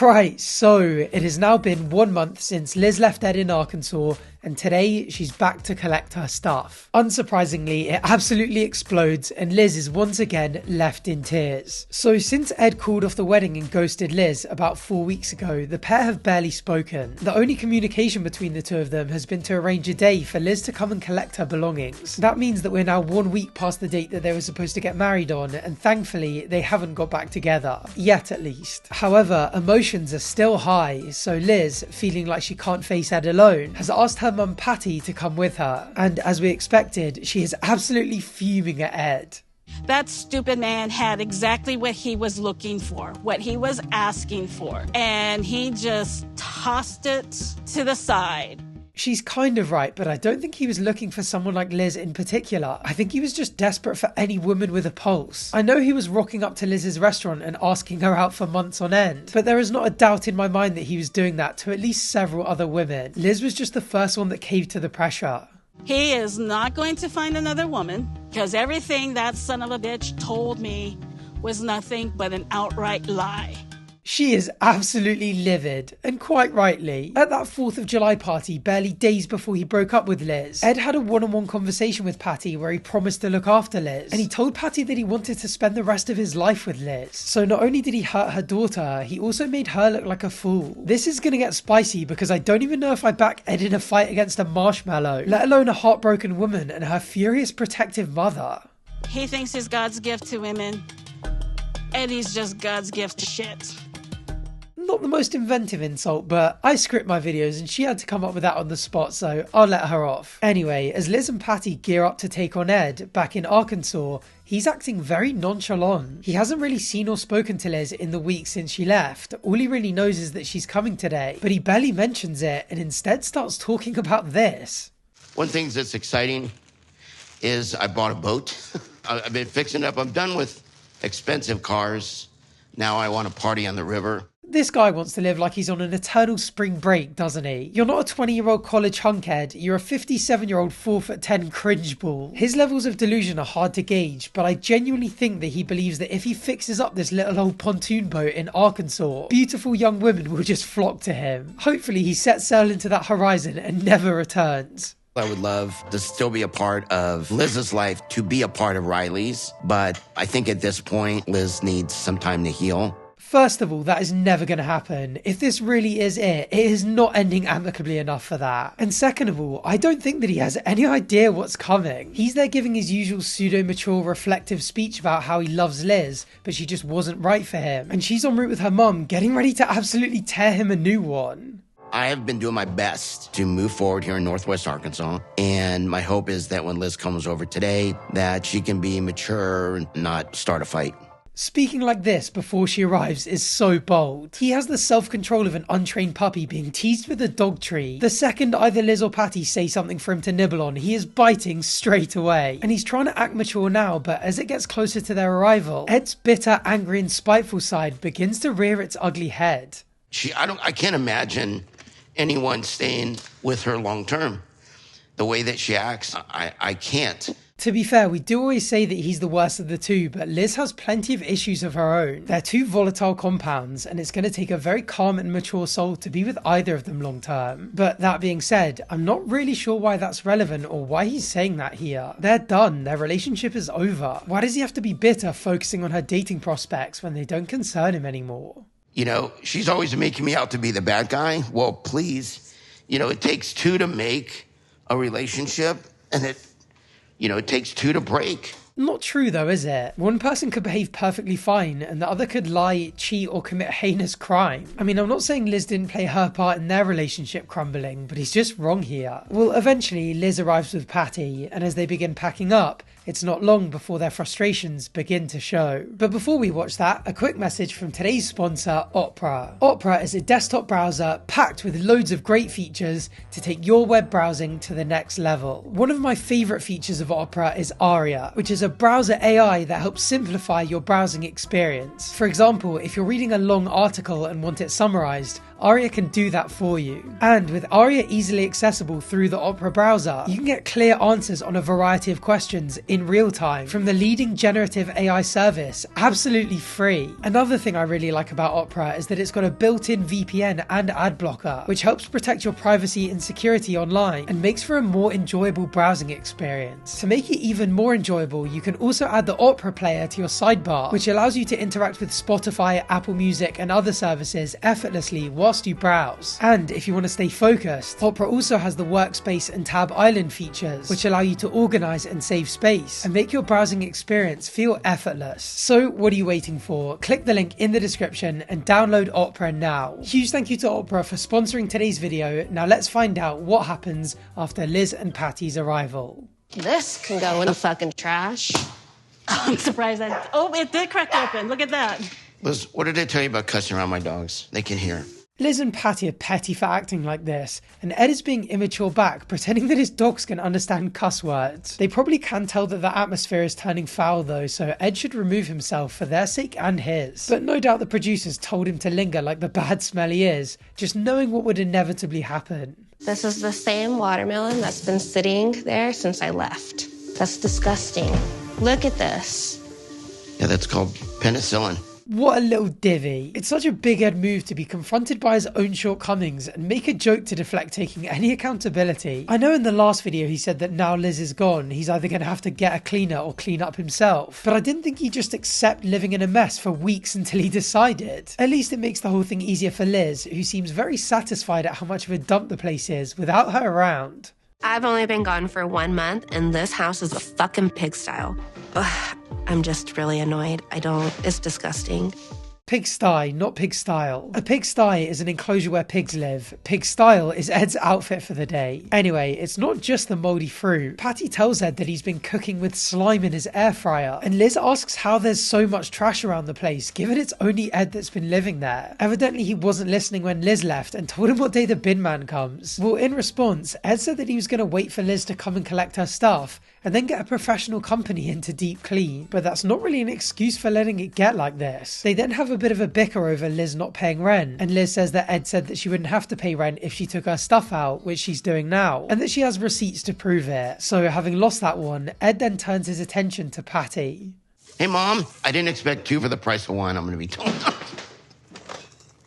Right, so it has now been 1 month since Liz left Ed in Arkansas, and today she's back to collect her stuff. Unsurprisingly, it absolutely explodes and Liz is once again left in tears. So since Ed called off the wedding and ghosted Liz about 4 weeks ago, the pair have barely spoken. The only communication between the two of them has been to arrange a day for Liz to come and collect her belongings. That means that we're now 1 week past the date that they were supposed to get married on, and thankfully they haven't got back together. Yet at least. However, emotions are still high, so Liz, feeling like she can't face Ed alone, has asked her mum Patty to come with her, and as we expected, she is absolutely fuming at Ed. That stupid man had exactly what he was looking for, what he was asking for, and he just tossed it to the side. She's kind of right, but I don't think he was looking for someone like Liz in particular. I think he was just desperate for any woman with a pulse. I know he was rocking up to Liz's restaurant and asking her out for months on end, but there is not a doubt in my mind that he was doing that to at least several other women. Liz was just the first one that caved to the pressure. He is not going to find another woman, because everything that son of a bitch told me was nothing but an outright lie. She is absolutely livid, and quite rightly. At that 4th of July party, barely days before he broke up with Liz, Ed had a one-on-one conversation with Patty where he promised to look after Liz, and he told Patty that he wanted to spend the rest of his life with Liz. So not only did he hurt her daughter, he also made her look like a fool. This is gonna get spicy because I don't even know if I back Ed in a fight against a marshmallow, let alone a heartbroken woman and her furious protective mother. He thinks he's God's gift to women, and he's just God's gift to shit. Not the most inventive insult, but I script my videos and she had to come up with that on the spot, so I'll let her off. Anyway, as Liz and Patty gear up to take on Ed back in Arkansas, he's acting very nonchalant. He hasn't really seen or spoken to Liz in the week since she left. All he really knows is that she's coming today, but he barely mentions it and instead starts talking about this. One thing that's exciting is I bought a boat. I've been fixing it up. I'm done with expensive cars. Now I want to party on the river. This guy wants to live like he's on an eternal spring break, doesn't he? You're not a 20-year-old college hunkhead, you're a 57-year-old 4'10" cringe ball. His levels of delusion are hard to gauge, but I genuinely think that he believes that if he fixes up this little old pontoon boat in Arkansas, beautiful young women will just flock to him. Hopefully he sets sail into that horizon and never returns. I would love to still be a part of Liz's life, to be a part of Riley's, but I think at this point, Liz needs some time to heal. First of all, that is never going to happen. If this really is it is not ending amicably enough for that. And second of all, I don't think that he has any idea what's coming. He's there giving his usual pseudo-mature reflective speech about how he loves Liz, but she just wasn't right for him. And she's en route with her mum, getting ready to absolutely tear him a new one. I have been doing my best to move forward here in Northwest Arkansas, and my hope is that when Liz comes over today, that she can be mature and not start a fight. Speaking like this before she arrives is so bold. He has the self-control of an untrained puppy being teased with a dog treat. The second either Liz or Patty say something for him to nibble on, he is biting straight away. And he's trying to act mature now, but as it gets closer to their arrival, Ed's bitter, angry and spiteful side begins to rear its ugly head. I can't imagine anyone staying with her long term. The way that she acts, I can't. To be fair, we do always say that he's the worst of the two, but Liz has plenty of issues of her own. They're two volatile compounds, and it's going to take a very calm and mature soul to be with either of them long term. But that being said, I'm not really sure why that's relevant or why he's saying that here. They're done, their relationship is over. Why does he have to be bitter focusing on her dating prospects when they don't concern him anymore? You know, she's always making me out to be the bad guy. Well, please, it takes two to make a relationship, and it takes two to break. Not true though, is it? One person could behave perfectly fine and the other could lie, cheat or commit a heinous crime. I mean, I'm not saying Liz didn't play her part in their relationship crumbling, but he's just wrong here. Well, eventually Liz arrives with Patty, and as they begin packing up, it's not long before their frustrations begin to show. But before we watch that, a quick message from today's sponsor, Opera. Opera is a desktop browser packed with loads of great features to take your web browsing to the next level. One of my favourite features of Opera is Aria, which is a browser AI that helps simplify your browsing experience. For example, if you're reading a long article and want it summarised, Aria can do that for you. And with Aria easily accessible through the Opera browser, you can get clear answers on a variety of questions in real time from the leading generative AI service, absolutely free. Another thing I really like about Opera is that it's got a built-in VPN and ad blocker, which helps protect your privacy and security online and makes for a more enjoyable browsing experience. To make it even more enjoyable, you can also add the Opera player to your sidebar, which allows you to interact with Spotify, Apple Music and other services effortlessly whilst you browse. And if you want to stay focused, Opera also has the workspace and tab island features, which allow you to organize and save space and make your browsing experience feel effortless. So what are you waiting for? Click the link in the description and download Opera now. Huge thank you to Opera for sponsoring today's video. Now let's find out what happens after Liz and Patty's arrival. This can go in the fucking trash. I'm surprised that. Oh, it did crack open. Look at that. Liz, what did I tell you about cussing around my dogs? They can hear. Liz and Patty are petty for acting like this, and Ed is being immature back, pretending that his dogs can understand cuss words. They probably can tell that the atmosphere is turning foul though, so Ed should remove himself for their sake and his. But no doubt the producers told him to linger like the bad smell he is, just knowing what would inevitably happen. This is the same watermelon that's been sitting there since I left. That's disgusting. Look at this. Yeah, that's called penicillin. What a little divvy. It's such a big Ed move to be confronted by his own shortcomings and make a joke to deflect taking any accountability. I know in the last video he said that now Liz is gone, he's either going to have to get a cleaner or clean up himself. But I didn't think he'd just accept living in a mess for weeks until he decided. At least it makes the whole thing easier for Liz, who seems very satisfied at how much of a dump the place is without her around. I've only been gone for 1 month and this house is a fucking pigsty. Ugh, I'm just really annoyed. It's disgusting. Pigsty, not pig style. A pigsty is an enclosure where pigs live. Pig style is Ed's outfit for the day. Anyway, it's not just the mouldy fruit. Patty tells Ed that he's been cooking with slime in his air fryer, and Liz asks how there's so much trash around the place, given it's only Ed that's been living there. Evidently he wasn't listening when Liz left and told him what day the bin man comes. Well, in response, Ed said that he was going to wait for Liz to come and collect her stuff, and then get a professional company in to deep clean. But that's not really an excuse for letting it get like this. They then have a bit of a bicker over Liz not paying rent, and Liz says that Ed said that she wouldn't have to pay rent if she took her stuff out, which she's doing now, and that she has receipts to prove it. So having lost that one, Ed then turns his attention to Patty. Hey, Mom, I didn't expect 2 for the price of 1, I'm going to be told.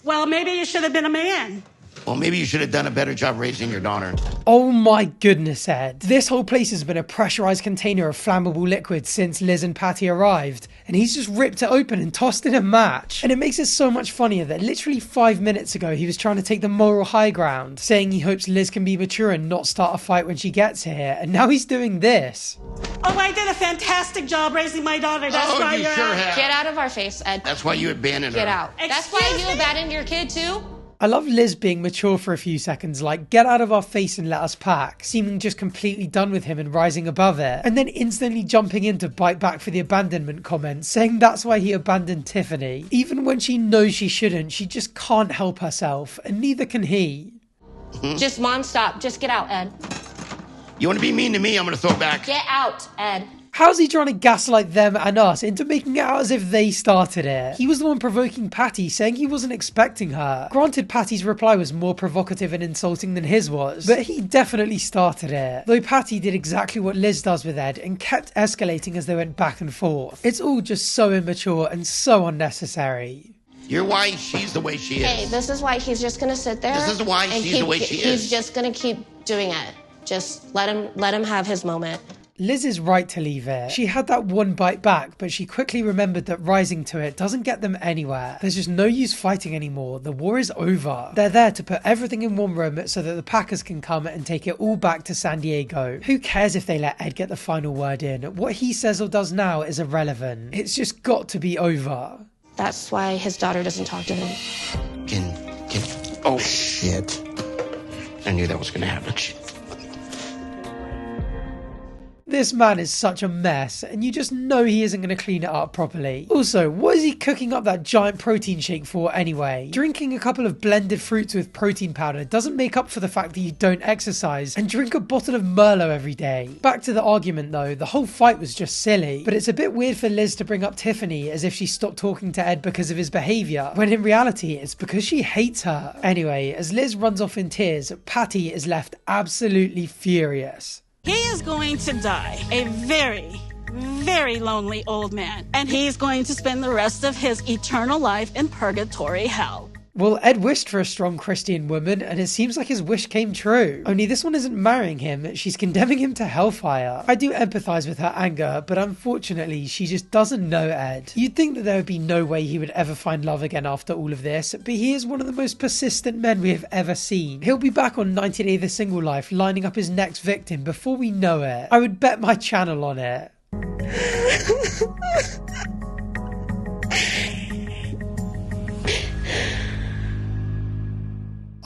Well, maybe you should have been a man. Well, maybe you should have done a better job raising your daughter. Oh my goodness, Ed. This whole place has been a pressurized container of flammable liquid since Liz and Patty arrived, and he's just ripped it open and tossed in a match. And it makes it so much funnier that literally 5 minutes ago he was trying to take the moral high ground, saying he hopes Liz can be mature and not start a fight when she gets here, and now he's doing this. Oh, I did a fantastic job raising my daughter. That's why you you're sure out. have. Get out of our face, Ed. That's why you abandoned her. Get out. That's why Excuse you me? abandoned your kid too? I love Liz being mature for a few seconds, like get out of our face and let us pack, seeming just completely done with him and rising above it, and then instantly jumping in to bite back for the abandonment comment, saying that's why he abandoned Tiffany. Even when she knows she shouldn't, she just can't help herself, and neither can he. Just, Mom, stop. Just get out, Ed. You want to be mean to me, I'm going to throw it back. Get out, Ed. How's he trying to gaslight them and us into making it out as if they started it? He was the one provoking Patty, saying he wasn't expecting her. Granted, Patty's reply was more provocative and insulting than his was, but he definitely started it. Though Patty did exactly what Liz does with Ed and kept escalating as they went back and forth. It's all just so immature and so unnecessary. You're why she's the way she is. Hey, this is why he's just gonna sit there. This is why and she's the way she is. He's just gonna keep doing it. Just let him have his moment. Liz is right to leave it. She had that one bite back, but she quickly remembered that rising to it doesn't get them anywhere. There's just no use fighting anymore. The war is over. They're there to put everything in one room so that the Packers can come and take it all back to San Diego. Who cares if they let Ed get the final word in? What he says or does now is irrelevant. It's just got to be over. That's why his daughter doesn't talk to him. Oh, shit. I knew that was going to happen. This man is such a mess, and you just know he isn't going to clean it up properly. Also, what is he cooking up that giant protein shake for anyway? Drinking a couple of blended fruits with protein powder doesn't make up for the fact that you don't exercise and drink a bottle of Merlot every day. Back to the argument though, the whole fight was just silly, but it's a bit weird for Liz to bring up Tiffany as if she stopped talking to Ed because of his behaviour, when in reality it's because she hates her. Anyway, as Liz runs off in tears, Patty is left absolutely furious. He is going to die a very, very lonely old man, and he's going to spend the rest of his eternal life in purgatory hell. Well, Ed wished for a strong Christian woman, and it seems like his wish came true. Only this one isn't marrying him, she's condemning him to hellfire. I do empathise with her anger, but unfortunately, she just doesn't know Ed. You'd think that there would be no way he would ever find love again after all of this, but he is one of the most persistent men we have ever seen. He'll be back on 90 Day The Single Life, lining up his next victim before we know it. I would bet my channel on it.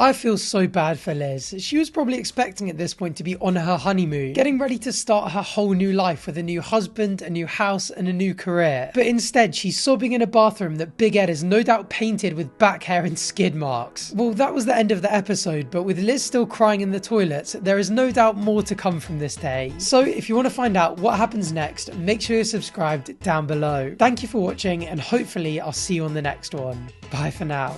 I feel so bad for Liz. She was probably expecting at this point to be on her honeymoon, getting ready to start her whole new life with a new husband, a new house, and a new career. But instead, she's sobbing in a bathroom that Big Ed has no doubt painted with back hair and skid marks. Well, that was the end of the episode, but with Liz still crying in the toilets, there is no doubt more to come from this day. So if you want to find out what happens next, make sure you're subscribed down below. Thank you for watching, and hopefully I'll see you on the next one. Bye for now.